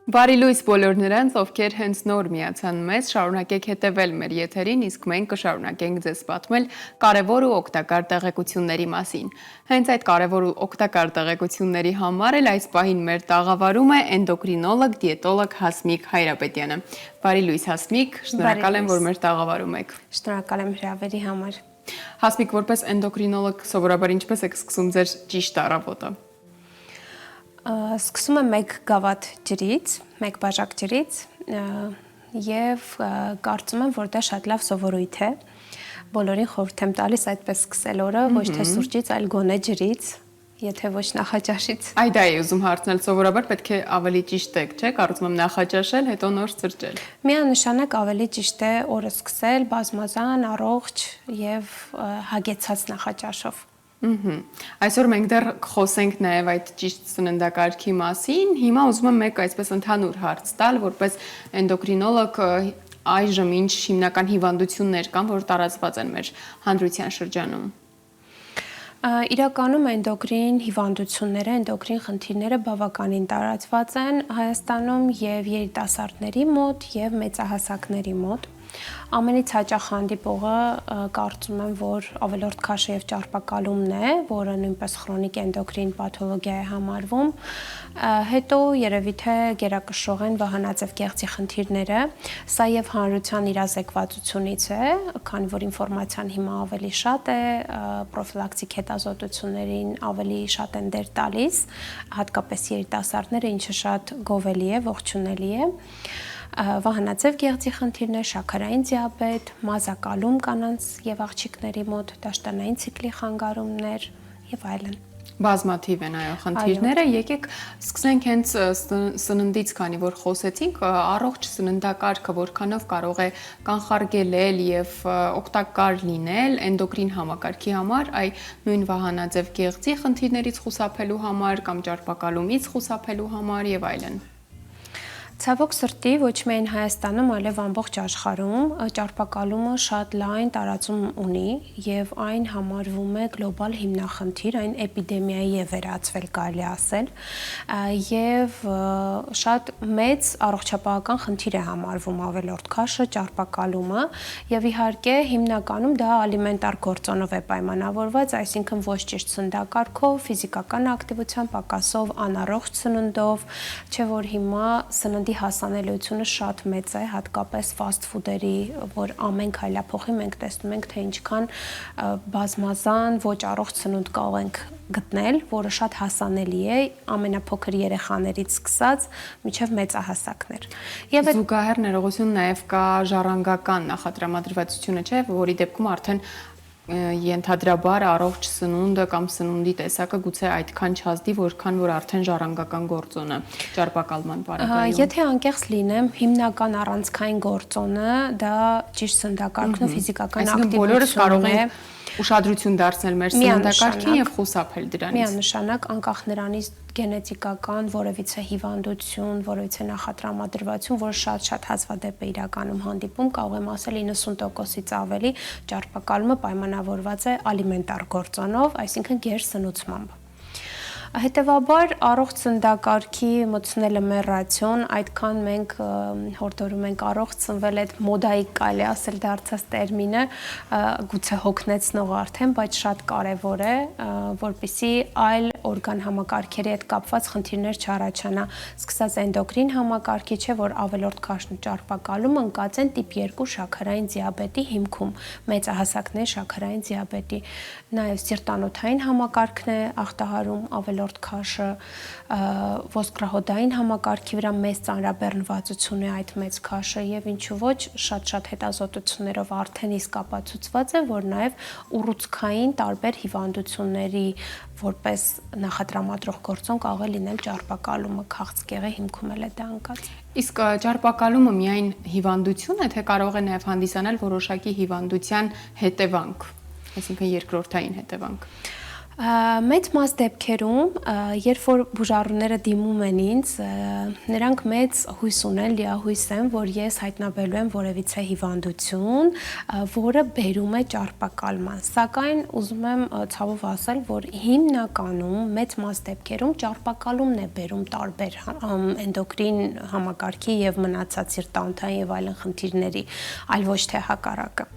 Բարի լույս բոլոր նրանց, ովքեր հենց նոր միացան մեզ, շարունակեք հետևել մեր եթերին, իսկ մենք կշարունակենք ձեզ պատմել կարևոր ու օգտակար տեղեկությունների մասին։ Հենց այդ կարևոր ու օգտակար տեղեկությունների համար էլ այս պահին մեր տաղավարում է էնդոկրինոլոգ, դիետոլոգ Հասմիկ Հայրապետյանը։ Բարի լույս Հասմիկ, շնորհակալ եմ, որ մեր տաղավարում եք։ Շնորհակալ եմ հրավերի համար։ Հասմիկ, որպես էնդոկրինոլոգ, սովորաբար ինչպես եք սկսում ձեր ճիշտ առավոտը։ Սկսում եմ 1 գավաթ ջրից, 1 բաժակ ջրից եւ կարծում եմ, որ դա շատ լավ սովորույթ է։ Բոլորին խորհուրդ եմ տալիս այդպես սկսել օրը, ոչ թե սուրճից, այլ գոնե ջրից, եթե ոչ նախաճաշից։ Այ դա է ուզում հարցնել, սովորաբար պետք է ավելի ճիշտ եք, չէ՞, կարծում եմ նախաճաշել, հետո նոր սրճել։ Միանշանակ ավելի ճիշտ է օրը սկսել բազմազան, առողջ եւ հագեցած նախաճաշով։ Այսօր մենք դեռ խոսենք նաև այդ ճիշտ սննդակարգի մասին։ Հիմա ուզում եմ մեկ այսպես ընդհանուր հարց տալ, որպես էնդոկրինոլոգ այժմ ինչ հիմնական հիվանդություններ կան, որ տարածված են մեր հանրության շրջանում։ Իրականում էնդոկրին հիվանդությունները, էնդոկրին խնդիրները բավականին տարածված են Հայաստանում եւ երիտասարդների մոտ եւ մեծահասակների մոտ։ Ամենից հաճախ հանդիպողը կարծում եմ, որ ավելորդ քաշը եւ ճարպակալումն է, որը նույնպես քրոնիկ էնդոկրին պաթոլոգիա է համարվում։ Հետո երևի թե գերակշռող են վահանաձև գեղձի խնդիրները, սա եւ հանրության իրազեկվածությունից է, քանի որ ինֆորմացիան հիմա ավելի շատ է, պրոֆիլակտիկ հետազոտություններին ավելի շատ են դեր տալիս, հատկապես երիտասարդները, ինչը շատ գովելի է, ողջունելի է։ Վահանաձև գեղձի խնդիրներ, շաքարային դիաբետ, մազակալում կանանց եւ աղջիկների մոտ, դաշտանային ցիկլի խանգարումներ եւ այլն։ Բազմաթիվ են այո խնդիրները, եկեք սկսենք հենց սննդից, քանի որ խոսեցինք, առողջ սննդակարգը որքանով կարող է կանխարգելել եւ օգտակար լինել էնդոկրին համակարգի համար, այ նույն վահանաձև գեղձի խնդիրներից խուսափելու համար կամ ճարպակալումից խուսափելու համար եւ այլն։ Ցավոք սրտի ոչ միայն Հայաստանում, այլև ամբողջ աշխարհում ճարպակալումը շատ լայն տարածում ունի եւ այն համարվում է գլոբալ հիմնախնդիր, այն էպիդեմիայի է վերածվել, կարելի ասել, եւ շատ մեծ առողջապահական խնդիր է համարվում ավելորդ քաշը, ճարպակալումը եւ իհարկե հիմնականում դա ալիմենտար գործոնով է պայմանավորված, այսինքն ոչ ճիշտ սննդակարգով, ֆիզիկական ակտիվության պակասով, անառողջ սննդով, չէ որ հիմա սննդի հասանելիությունը շատ մեծ է, հատկապես fast food-երի, որ ամեն քայլափոխի մենք տեսնում ենք, թե ինչքան բազմազան ոչ առողջ սնունդ կարող ենք գտնել, որը շատ հասանելի է ամենափոքր երեխաներից սկսած մինչև մեծահասակներ։ Եվ զուգահեռ ներողություն նաև կա ժառանգական նախատրամադրվածությունը, չէ, որի դեպքում արդեն ենթադրաբար առողջ սնունդը կամ սնունդի տեսակը գուցե այդքան չազդի, որքան որ արդեն ժառանգական գործոնը ճարպակալման պարագայում։ Եթե անկեղծ լինեմ, հիմնական առանցքային գործոնը դա ճիշտ սննդակարգն ու ֆիզիկական ակտիվությունն է։ Ուշադրություն դարձնել մեր սննդակարգին եւ խուսափել դրանից։ Միանշանակ անկախ նրանից գենետիկական որևիցե հիվանդություն, որևիցե նախատրամադրվածություն, որ շատ հազվադեպ է իրականում հանդիպում, կարող եմ ասել 90%-ից ավելի ճարպակալումը պայմանավորված է ալիմենտար գործոնով, այսինքն գերսնուցմամբ։ Հետևաբար առողջ սննդակարգի մտցնելը մեր ռացիոն, այդքան մենք հորդորում ենք առողջ սնվել, այդ մոդայիկ կարելի ասել դարձած տերմինը գուցե հոգնեցնող արդեն, բայց շատ կարևոր է, որպեսզի այլ օրգան համակարգերի հետ կապված խնդիրներ չառաջանա, սկսած էնդոկրին համակարգի, չէ որ ավելորդ քաշն ու ճարպակալումը ընկած են տիպ 2 շաքարային դիաբետի հիմքում, մեծահասակների շաքարային դիաբետի, նաև սիրտանոթային համակարգն է ախտահարում ավելորդ քաշը, ոսկրահոդային համակարգի վրա մեծ ծանրաբեռնվածություն է այդ մեծ քաշը եւ ինչու ոչ շատ հետազոտություններով արդեն իսկ ապացուցված է, որ նաև ուռուցքային տարբեր հիվանդությունների որպես նախատրամադրող գործոն կարող է լինել ճարպակալումը, քաղցկեղի հիմքում էլ է դա ընկած։ Իսկ ճարպակալումը միայն հիվանդություն է, թե կարող է նաև հանդիսանալ որոշակի հիվանդության հետևանք, այսինքն երկրորդային հետևանք։ Մեծ մաս դեպքերում, երբ որ բուժառուները դիմում են ինձ, նրանք մեծ հույս ունեն, լիահույս են, որ ես հայտնաբերելու եմ որևիցե հիվանդություն, որը բերում է ճարպակալման։ Սակայն ուզում եմ ցավով ասել, որ հիմնականում մեծ մաս դեպքերում ճարպակալումն է բերում տարբեր էնդոկրին համակարգի եւ մնացած սիրտանոթային եւ այլն խնդիրների, այլ ոչ թե հակառակը։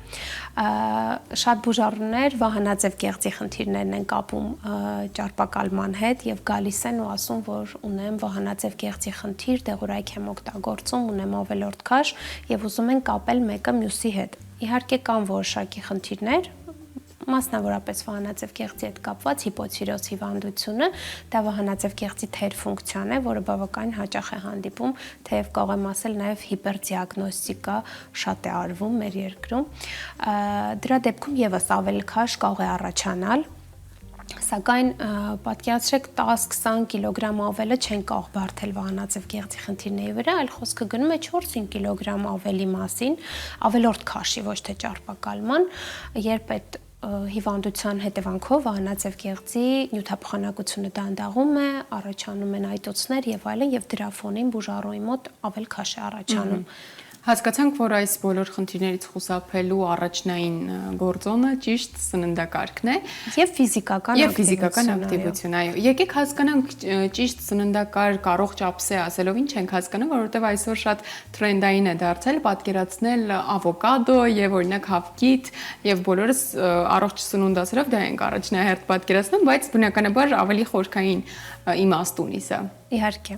Շատ բուժառուներ վահանաձև գեղձի խնդիրներն են կապում ճարպակալման հետ եւ գալիս են ու ասում, որ ունեմ վահանաձև գեղձի խնդիր, դեղորայք եմ օգտագործում, ունեմ ավելորդ քաշ եւ ուզում են կապել մեկը մյուսի հետ։ Իհարկե կան որոշակի խնդիրներ, մասնավորապես վահանաձև գեղձի հետ կապված հիպոթիրոզ հիվանդությունը, դա վահանաձև գեղձի թեր ֆունկցիան է, որը բավականին հաճախ է հանդիպում, թեև կարող եմ ասել նաև հիպերդիագնոստիկա շատ է արվում մեր երկրում։ Դրա դեպքում եւս ավել քաշ կարող է առաջանալ, սակայն պատկերացրեք 10-20 կիլոգրամ ավելը չեն կարող բարթել վահանաձև գեղձի խնդիրների վրա, այլ խոսքը գնում է 4-5 կիլոգրամ ավելի մասին, ավելորդ քաշի, ոչ թե ճարպակալման, երբ այդ հիվանդության հետևանքով վահանաձև գեղձի նյութափոխանակությունը դանդաղում է, առաջանում են այտոցներ եւ այլն եւ դրա ֆոնին բուժառուի մոտ ավել քաշ է առաջանում։ Հասկացանք, որ այս բոլոր խնդիրներից խուսափելու առաջնային գործոնը ճիշտ սննդակարգն է եւ ֆիզիկական ակտիվություն, այո։ Եկեք հասկանանք ճիշտ սննդակարգ, առողջ ափսե ասելով ինչ ենք հասկանում, որովհետեւ այսօր շատ թրենդային է դարձել պատկերացնել ավոկադո եւ օրինակ հավկիթ եւ բոլորս առողջ սնունդասրով դա ենք առաջնահերթ պատկերացնում, բայց բնականաբար ավելի խորքային իմաստ ունի սա։ Իհարկե,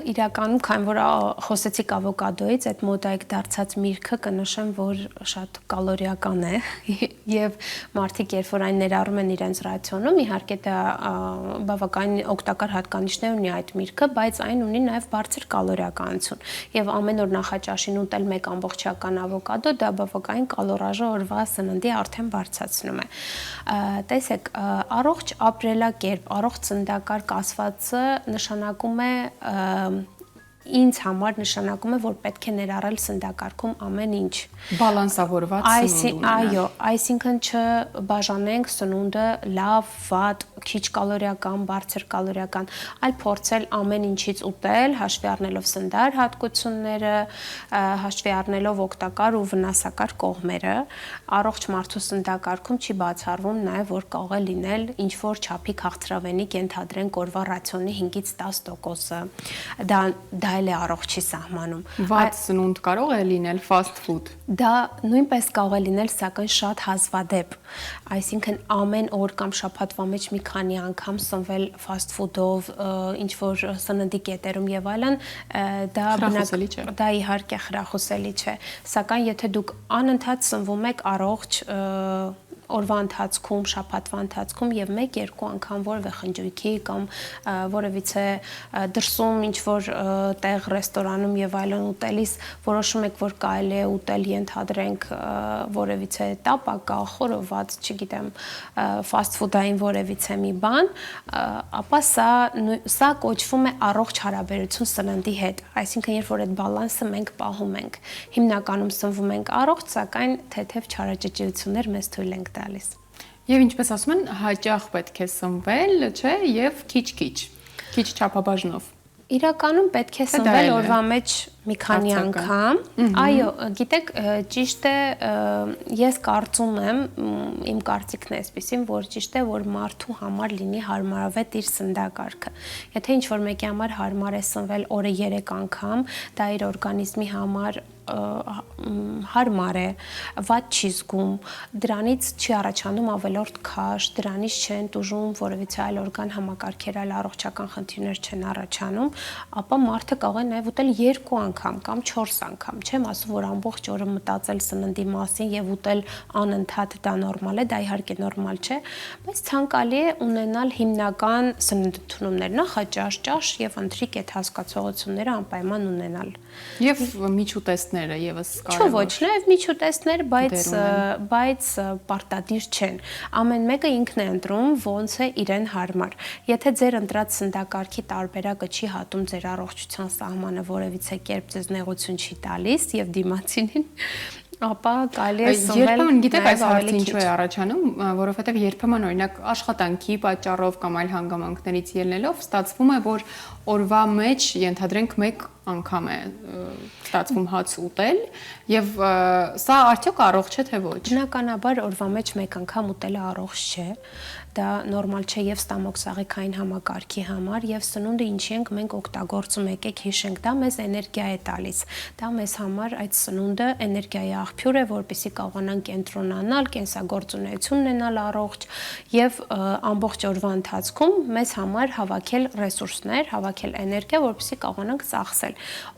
իրականում, քանի որ խոսեցիք ավոկադոից, այդ մոդայիկ դարձած միրգը կնշեմ, որ շատ կալորիական է եւ մարդիկ երբ որ այն ներառում են իրենց ռացիոնում, իհարկե դա բավականին օգտակար հատկանիշներ ունի այդ միրգը, բայց այն ունի նաեւ բարձր կալորիականություն եւ ամեն օր նախաճաշին ուտել մեկ ամբողջական ավոկադո դա բավականին կալորաժը օրվա սննդի արդեն բարձրացնում է։ Տեսեք, առողջ ապրելակերպ, առողջ սննդակարգ ասվածը նշանակում է ինձ համար նշանակում է, որ պետք է ներառել սննդակարգում ամեն ինչ։ Բալանսավորված սնունդ ունենալ։ Այո, այսինքն չբաժանենք սնունդը լավ, վատ, քիչ կալորիական, բարձր կալորիական, այլ փորձել ամեն ինչից ուտել, հաշվի առնելով սննդար հատկությունները, հաշվի առնելով օգտակար ու վնասակար կողմերը։ Առողջ մարդու սննդակարգում չի բացառվում նաև, որ կարող է լինել ինչ-որ չափի քաղցրավենիք ենթադրենք օրվա ռացիոնի 5-ից 10%-ը։ Դա էլ է առողջի սահմանում։ Վատ սնունդ կարող է լինել fast food։ Դա նույնպես կարող է լինել, սակայն շատ հազվադեպ։ Այսինքն ամեն օր կամ շաբաթվա մեջ մի քանի անգամ սնվել fast food-ով, ինչ որ սննդի կետերում եւ այլն, դա իհարկե խրախուսելի չէ։ Սակայն եթե դուք անընդհատ սնվում եք առողջ օրվա ընթացքում, շաբաթվա ընթացքում եւ 1-2 անգամ որևէ խնջույքի կամ որևիցե դրսում ինչ որ տեղ ռեստորանում եւ այլն ուտելիս որոշում եք, որ կարելի է ուտել ենթադրենք որևիցե տապակա, խորոված, չգիտեմ, fast food-ային որևիցե մի բան, ապա սա կոչվում է առողջ հարաբերություն սննդի հետ։ Այսինքն երբ որ այդ բալանսը մենք պահում ենք, հիմնականում սնվում ենք առողջ, սակայն թեթև չարաճճիություններ մեզ թույլ ենք տալիս։ Եվ ինչպես ասում են, հաճախ պետք է սնվել, չէ, եւ քիչ չափաբաժնով։ Իրականում պետք է սնվել օրվա մեջ մի քանի անգամ։ Այո, գիտեք, ճիշտ է, ես կարծում եմ, իմ կարծիքն է այսպեսին, որ ճիշտ է, որ մարդու համար լինի հարմարավետ իր սննդակարգը։ Եթե ինչ-որ մեկի համար հարմար է սնվել օրը 3 անգամ, դա իր օրգանիզմի համար հարմար է, վատ չի զգում, դրանից չի առաջանում ավելորդ քաշ, դրանից չեն տուժում որևիցե այլ օրգան համակարգեր, այլ առողջական խնդիրներ չեն առաջանում, ապա մարդը կարող է նաև ուտել 2 անգամ կամ 4 անգամ, չեմ ասում, որ ամբողջ օրը մտածել սննդի մասին եւ ուտել անընդհատ դա նորմալ է, դա իհարկե նորմալ չէ, բայց ցանկալի է ունենալ հիմնական սննդընդունումներ, նախաճաշ, ճաշ եւ ընթրիկ այդ հասկացողությունները անպայման ունենալ։ Եվ միջուտեստները եւս կարևոր։ Ոչ, նաեւ միջուտեստներ, բայց պարտադիր չեն։ Ամեն մեկը ինքն է ընտրում, ոնց է իրեն հարմար։ Եթե ձեր ընտրած սննդակարգի տարբերակը չի հատում ձեր առողջության սահմանը, որևիցե կերպ ձեզ նեղություն չի տալիս եւ դիմացինին, ապա կարելի է սնվել երբեմն գիտեք այս նաև հարցը ավելի ինչու է քիչ։ առաջանում, որովհետև երբեմն օրինակ աշխատանքի պատճառով կամ այլ հանգամանքներից ելնելով ստացվում է, որ օրվա մեջ ենթադրենք մեկ անգամ է ստացվում հաց ուտել եւ սա արդյոք առողջ է թե ոչ։ Բնականաբար օրվա մեջ մեկ անգամ ուտելը առողջ չէ, դա նորմալ չէ եւ ստամոքսաղիքային համակարգի համար եւ սնունդը ինչի ենք մենք օգտագործում եկեք հիշենք, դա մեզ էներգիա է տալիս, դա մեզ համար այդ սնունդը էներգիայի աղբյուր է, որպեսզի կարողանանք կենտրոնանալ, կենսագործունեություն ունենալ առողջ եւ ամբողջ օրվա ընթացքում մեզ համար հավաքել ռեսուրսներ, հավաքել էներգիա, որպեսզի կարողանանք ծախսել։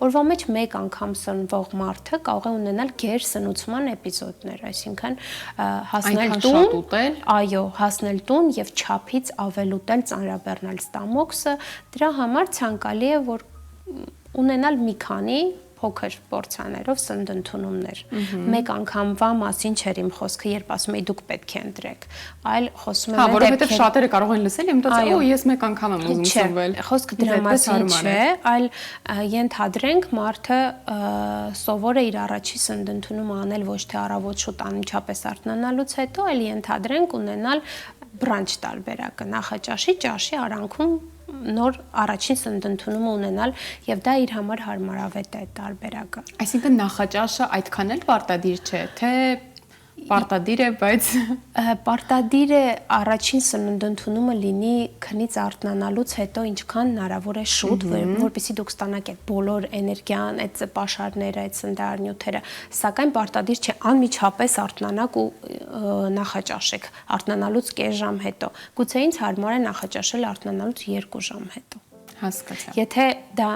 Օրվա մեջ մեկ անգամ սնվող մարդը կարող է ունենալ գերսնուցման էպիզոդներ, այսինքն հասնել տուն, այո, հասնել տուն եւ չափից ավելուտել ծանրաբեռնել ստամոքսը, դրա համար ցանկալի է որ ունենալ մի քանի փոքր պորցիաներով սննդընդունումներ։ Մեկ անգամվա մասին չէր իմ խոսքը, երբ ասում եի դուք պետք է ընտրեք, այլ խոսում եմ որովհետև շատերը կարող են լսել եւ մտածել, օ, ես մեկ անգամ եմ ուզում սնվել։ Խոսքը դրա մասին չէ, այլ ենթադրենք մարդը սովոր է իր առաջի սննդընդունումը անել ոչ թե առավոտ շուտ անմիջապես արթնանալուց հետո, այլ ենթադրենք ունենալ բրանչ տարբերակը, նախաճաշի, ճաշի արանքում նոր առաջին սննդընդունումը ունենալ եւ դա իր համար հարմարավետ է տարբերակը։ Այսինքն նախաճաշը այդքան էլ պարտադիր չէ, թե պարտադիր է, բայց պարտադիր է առաջին սննդընդունումը լինի քնից արթնանալուց հետո ինչքան հնարավոր է շուտ, որպեսզի դուք ստանաք այդ բոլոր էներգիան, այդ պաշարները, այդ սննդարնյութերը, սակայն պարտադիր չէ անմիջապես արթնանաք ու նախաճաշեք արթնանալուց կես ժամ հետո։ Գուցե ինձ հարմար է նախաճաշել արթնանալուց 2 ժամ հետո։ Հասկացա։ Եթե դա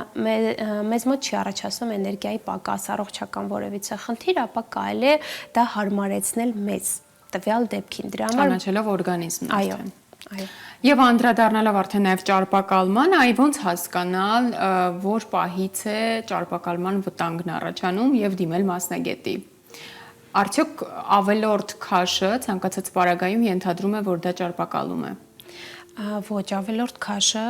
մեզ մոտ չի առաջացնում էներգիայի պակաս, առողջական որևիցե խնդիր, ապա կարելի է դա հարմարեցնել մեզ տվյալ դեպքին։ Դրա համար ճանաչելով օրգանիզմն արդեն։ Այո։ Եվ անդրադառնալով արդեն նաև ճարպակալման, այ ոնց հասկանալ, որ պահից է ճարպակալման վտանգն առաջանում եւ դիմել մասնագետի։ Արդյոք ավելորդ քաշը ցանկացած պարագայում ենթադրում է, որ դա ճարպակալում է։ Ոչ, ավելորդ քաշը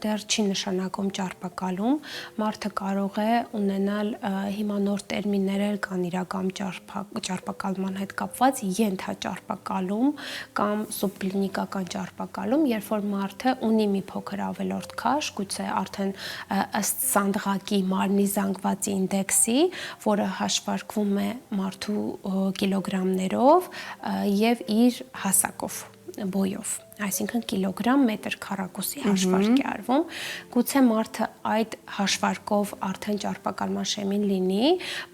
դեռ չի նշանակում ճարպակալում, մարդը կարող է ունենալ հիմա նոր տերմիններ կան իրական ճարպակալման հետ կապված ենթաճարպակալում կամ սուբկլինիկական ճարպակալում, երբ որ մարդը ունի մի փոքր ավելորդ քաշ, գուցե արդեն ըստ Սանդղակի մարմնի զանգվածի ինդեքսի, որը հաշվարկվում է մարդու կիլոգրամներով եւ իր հասակով, բոյով, այսինքն կիլոգրամ մետր քառակուսի հաշվարկ է արվում, գուցե մարդը այդ հաշվարկով արդեն ճարպակալման շեմին լինի,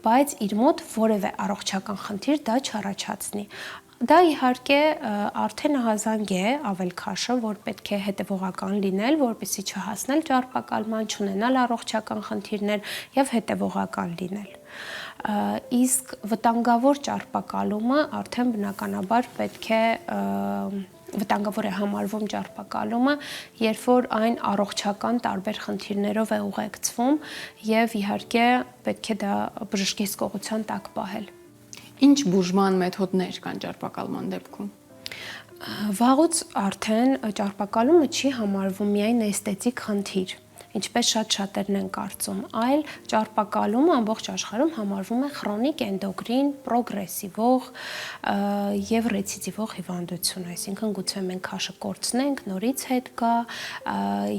բայց իր մոտ որևէ առողջական խնդիր դա չառաջացնի։ Դա իհարկե արդեն ահազանգ է ավելքաշը, որ պետք է հետևողական լինել, որպեսզի չհասնել ճարպակալման, չունենալ առողջական խնդիրներ եւ հետևողական լինել։ Իսկ վտանգավոր ճարպակալումը արդեն բնականաբար պետք է վտանգավոր է համարվում ճարպակալումը, երբ որ այն առողջական տարբեր խնդիրներով է ուղեկցվում եւ իհարկե պետք է դա բժշկի հսկողության տակ պահել։ Ինչ բուժման մեթոդներ կան ճարպակալման դեպքում։ Վաղուց արդեն ճարպակալումը չի համարվում միայն էսթետիկ խնդիր, ինչպես շատերն են կարծում, այլ ճարպակալումը ամբողջ աշխարհում համարվում է քրոնիկ էնդոկրին, պրոգրեսիվող եւ ռեցիդիվող հիվանդություն, այսինքն գուցե մենք քաշը կորցնենք, նորից հետ գա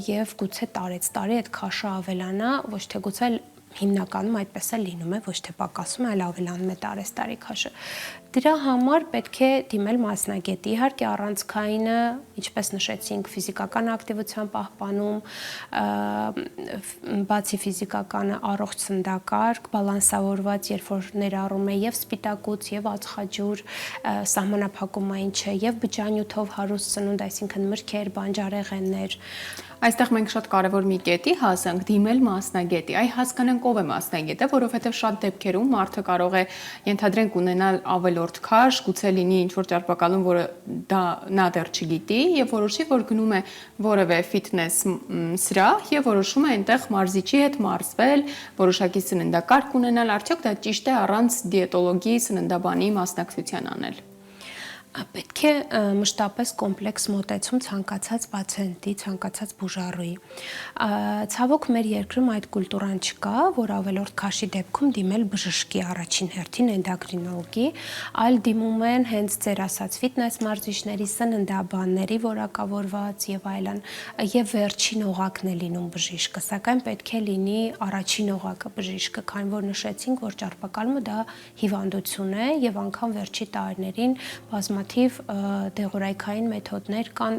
եւ գուցե տարեցտարի այդ քաշը ավելանա, ոչ թե գուցե հիմնականում այդպես է լինում է, ոչ թե պակասում է, այլ ավելանում է տարեստարի քաշը։ Դրա համար պետք է դիմել մասնագետի, իհարկե առանցքայինը, ինչպես նշեցինք, ֆիզիկական ակտիվության պահպանում, բացի ֆիզիկականը առողջ սննդակարգ, բալանսավորված, երբ որ ներառում է եւ սպիտակուց, եւ ածխաջուր, սահմանափակումային չէ, եւ բջջանյութով հարուստ սնունդ, այսինքն մրգեր, բանջարեղեններ։ Այստեղ մենք շատ կարևոր մի կետի հասանք, դիմել մասնագետի։ Այ հասկանանք ով է մասնագետը, որովհետև շատ դեպքերում մարդը կարող է ենթադրենք ունենալ ավելորդ քաշ, գուցե լինի ինչ-որ ճարպակալում, որը նա դեռ չգիտի, եւ որոշի, որ գնում է որևէ ֆիթնես սրահ եւ որոշում է այնտեղ մարզիչի հետ մարզվել, որոշակի սննդակարգ ունենալ, արդյոք դա ճիշտ է առանց դիետոլոգի, սննդաբանի մասնակցության անել։ Պետք պետք է մշտապես կոմպլեքս մոտեցում ցանկացած պացիենտի, ցանկացած բուժառուի։ Ցավոք մեր երկրում այդ կուլտուրան չկա, որ ավելորդ քաշի դեպքում դիմել բժշկի առաջին հերթին էնդոկրինոլոգի, այլ դիմում են հենց ձեր ասած ֆիթնես մարզիչների, սննդաբանների որակավորված եւ այլն, եւ վերջին օղակն է լինում բժիշկը, սակայն պետք է լինի առաջին օղակը բժիշկը, քանի որ նշեցինք, որ ճարպակալումը դա հիվանդություն է եւ անգամ վերջի տարիներին բազմաթիվ դեղորայքային մեթոդներ կան,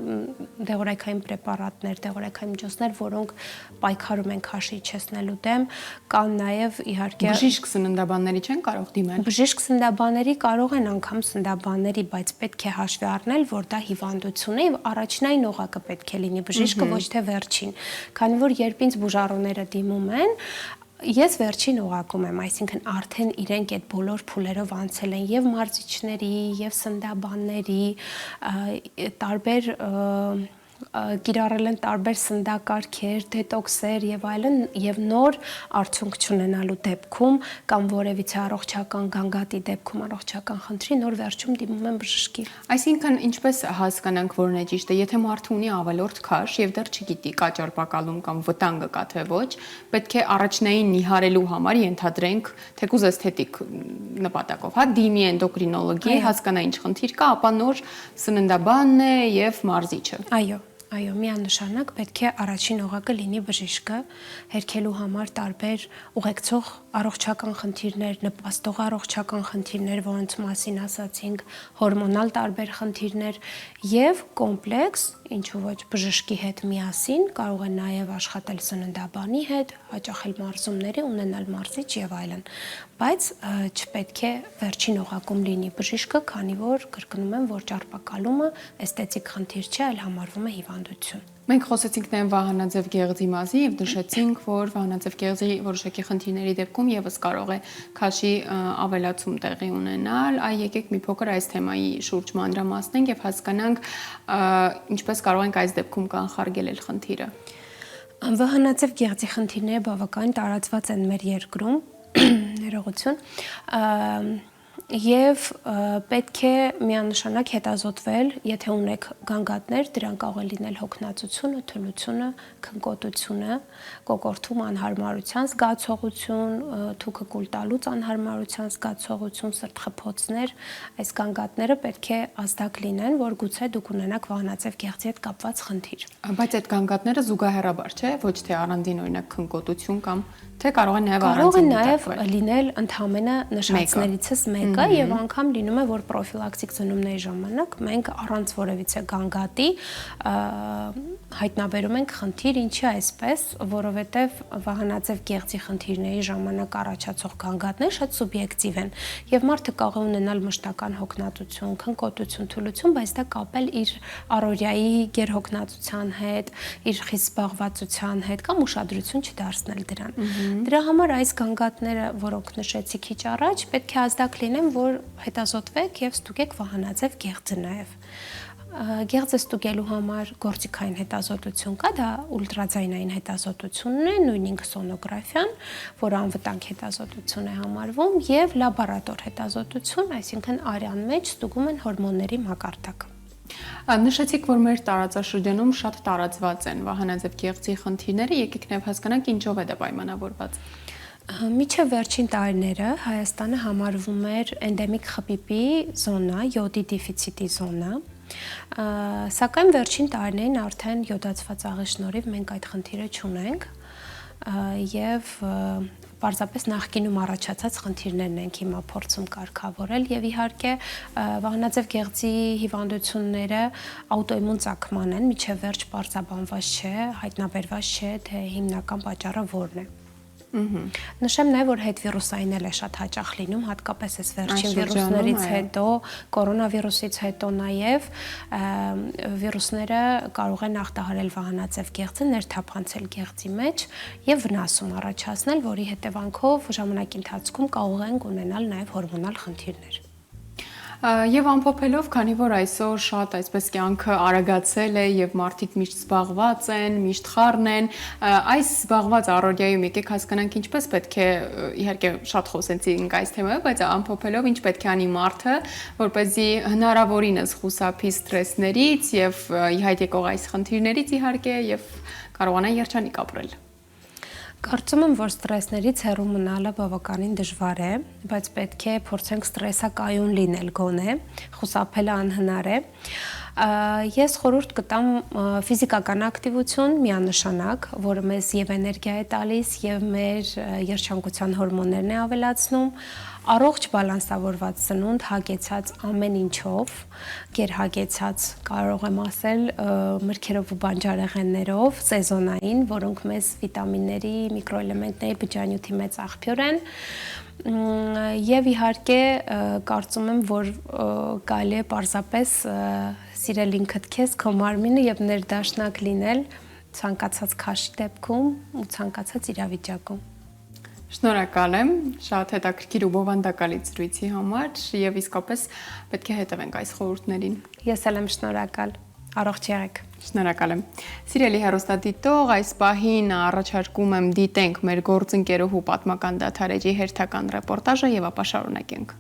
դեղորայքային պրեպարատներ, դեղորայքային միջոցներ, որոնք պայքարում են քաշի իջեցնելու դեմ, կան նաեւ իհարկե բժիշկ սննդաբանների չեն կարող դիմել։ Բժիշկ սննդաբանների կարող են անգամ սննդաբանների, բայց պետք է հաշվի առնել, որ դա հիվանդություն է եւ առաջնային օղակը պետք է լինի բժիշկը, ոչ թե վերջին, քանի որ երբ ինձ բուժառուները դիմում են, ես վերջին օղակում եմ, այսինքն արդեն իրենք այդ բոլոր փուլերով անցել են եւ մարզիչների, եւ սննդաբանների, տարբեր կիրառել են տարբեր սննդակարգեր, դետոքսեր եւ այլն եւ նոր արդյունք չունենալու դեպքում կամ որևիցե առողջական գանգատի դեպքում առողջական խնդրի նոր վերջում դիմում են բժշկի։ Այսինքն ինչպես հասկանանք, որն է ճիշտը, եթե մարդը ունի ավելորդ քաշ եւ դեռ չգիտի կա ճարպակալում կամ վտանգը կա թե ոչ, պետք է առաջնային նիհարելու համար ենթադրենք թեկուզ էսթետիկ նպատակով, հա, դիմի էնդոկրինոլոգի, հասկանա ինչ խնդիր կա, ապա նոր սննդաբանն է եւ մարզիչը։ Այո, միանշանակ պետք է առաջին օղակը լինի բժիշկը, հերքելու համար տարբեր ուղեկցող առողջական խնդիրներ, նպաստող առողջական խնդիրներ, որոնց մասին ասացինք, հորմոնալ տարբեր խնդիրներ եւ կոմպլեքս, ինչու ոչ բժշկի հետ միասին կարող է նաեւ աշխատել սննդաբանի հետ, հաճախել մարզումների, ունենալ մարզիչ եւ այլն, բայց չպետք է վերջին օղակում լինի բժիշկը, քանի որ կրկնում եմ, որ ճարպակալումը էսթետիկ խնդիր չէ, այլ համարվում է հիվանդություն։ Մենք խոսեցինք նաև Վահանաձև գեղձի մասի եւ նշեցինք, որ Վահանաձև գեղձի որոշակի խնդիրների դեպքում եւս կարող է քաշի ավելացում տեղի ունենալ։ Այ եկեք մի փոքր այս թեմայի շուրջ մանրամասնենք եւ հասկանանք ինչպես կարող ենք այս դեպքում կանխարգելել խնդիրը։ Վահանաձև գեղձի խնդիրները բավականին տարածված են մեր երկրում, ներողություն, եւ պետք է միանշանակ հետազոտվել, եթե ունեք գանգատներ, դրանք կարող են լինել հոգնածությունը, թուլությունը, քնկոտությունը, կոկորտում անհարմարության զգացողություն, թուքը կուլ տալուց անհարմարության զգացողություն, սրտխփոցներ, այս գանգատները պետք է ազդակ լինեն, որ գուցե դուք ունենաք վահանաձև գեղձի հետ կապված խնդիր։ Բայց այդ գանգատները զուգահեռաբար, չէ՞, ոչ թե առանձին օրինակ քնկոտություն կամ թե կարող է նաև կարող է նաև լինել ընդհանրապես նշածներիցս մեկը եւ անգամ լինում է որ պրոֆիլակտիկ ծնումների ժամանակ մենք առանց որևիցե գանգատի հայտնաբերում ենք խնդիր, ինչի այսպես, որովհետեւ վահանաձև գեղձի խնդիրների ժամանակ առաջացող գանգատները շատ սուբյեկտիվ են եւ մարդը կարող է ունենալ մշտական հոգնածություն, քնկոտություն, թուլություն, բայց դա կապել իր առօրյայի գերհոգնածության հետ, իր խիստ զբաղվածության հետ կամ ուշադրություն չդարձնել դրան։ Դրա համար այս գանգատները, որոնք նշեցի քիչ առաջ, պետք է ազդակ լինեն, որ հետազոտվեք եւ ստուգեք վահանաձև գեղձը նաեւ։ Գեղձը ստուգելու համար գործիքային հետազոտություն կա, դա ուլտրաձայնային հետազոտությունն է, նույնինք սոնոգրաֆիան, որը անվտանգ հետազոտություն է համարվում, եւ լաբորատոր հետազոտություն, այսինքն արյան մեջ ստուգում են հորմոնների մակարդակը։ Նշեցիք, որ մեր տարածաշրջանում շատ տարածված են վահանաձև գեղձի խնդիրները, եկեք նաև հասկանանք ինչով է դա պայմանավորված։ Մինչև վերջին տարիները Հայաստանը համարվում էր էնդեմիկ խբիբի զոնա, յոդի դեֆիցիտի զոնա, սակայն վերջին տարիներին արդեն յոդացված աղի շնորհիվ մենք այդ խնդիրը չունենք եւ պարզապես նախկինում առաջացած խնդիրներն ենք հիմա փորձում կարգավորել եւ իհարկե վահանաձև գեղձի հիվանդությունները աուտոիմուն ծագման են, միջև վերջ պարզաբանված չէ, հայտնաբերված չէ, թե հիմնական պատճառը որն է։ Նշեմ նաև, որ հետվիրուսային էլ է շատ հաճախ լինում, հատկապես այս վերջին վիրուսներից հետո, կորոնավիրուսից հետո նաև վիրուսները կարող են ախտահարել վահանաձև գեղձը, ներթափանցել գեղձի մեջ եւ վնասում առաջացնել, որի հետևանքով ժամանակի ընթացքում կարող են ունենալ նաև հորմոնալ խնդիրներ։ Եվ ամփոփելով, քանի որ այսօր շատ այսպես կյանքը արագացել է եւ մարդիկ միշտ զբաղված են, միշտ խառն են, այս զբաղված առօրյայում եկեք հասկանանք ինչպես պետք է, իհարկե շատ խոսեցինք այս թեմայով, բայց ամփոփելով ինչ պետք է անի մարդը, որպեսզի հնարավորինս խուսափի սթրեսներից եւ ի հայտ եկող այս խնդիրներից իհարկե եւ կարողանա երջանիկ ապրել։ Կարծում եմ, որ ստրեսներից հեռու մնալը բավականին դժվար է, բայց պետք է փորձենք ստրեսակայուն լինել գոնե, խուսափելը անհնար է։ Ես խորհուրդ կտամ ֆիզիկական ակտիվություն միանշանակ, որը մեզ եւ էներգիա է տալիս եւ մեր երջանկության հորմոններն է ավելացնում, առողջ բալանսավորված սնունդ հագեցած ամեն ինչով, գերհագեցած կարող եմ ասել մրգերով ու բանջարեղեններով, սեզոնային, որոնք մեզ վիտամինների, միկրոէլեմենտների, բջջանյութի մեծ աղբյուր են։ Եվ իհարկե կարծում եմ, որ կարելի է պարզապես սիրել ինքդ քեզ, քո մարմինը եւ ներդաշնակ լինել ցանկացած քաշի դեպքում ու ցանկացած իրավիճակում։ Շնորհակալ եմ շատ հետաքրքիր ու բովանդակալից զրույցի համար եւ իսկապես պետք է հետևենք այս խորհուրդներին։ Ես էլ եմ շնորհակալ։ Առողջ եղեք։ Շնորհակալ եմ։ Սիրելի հեռուստադիտող, այս պահին առաջարկում եմ դիտենք մեր գործընկերուհու պատմական դադարեջի հերթական ռեպորտաժը եւ ապա շարունակենք։